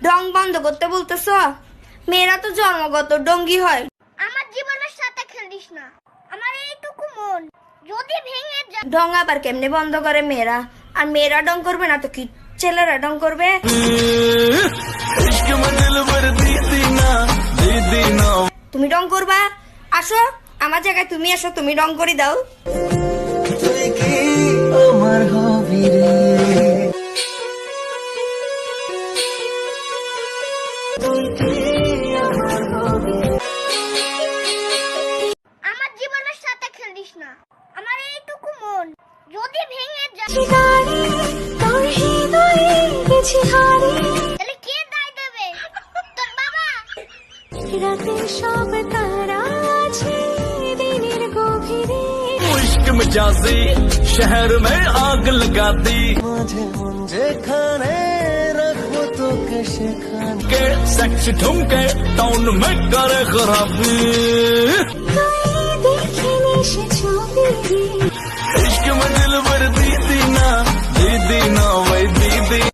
ডং বন্ধ করতে বলতেছ? মেয়েরা তো জন্মগত ডঙ্গি হয়। আমার জীবনের সাথে খেলিস না, আমার এইটুকু মন যদি ভেঙে যায়। ডং আবার কেমনে বন্ধ করে মেয়েরা? আর মেয়েরা ডং করবে না তো কি ছেলেরা ডং করবে? তুমি ডং করবা? আসো আমার জায়গায়, তুমি আসো, তুমি ডং করে দাও। আমার হবি রে, আমার জীবনের সাথে খেলিস না, আমার এইটুকু মন যদি ভেঙে যায়। তাহলে কে দায় দেবে? তোর বাবা? রাতে সব তারা আছে দিনের গভীরে। इश्क मिजाजी शहर में आग लगा दी, মাঝে মন যেখানে রাখবো তোকে সেখানে। के सेक्स ठुमके टाउन में करे खराबी। তুই দেখে নিস ছবি इश्क में दिल भर दी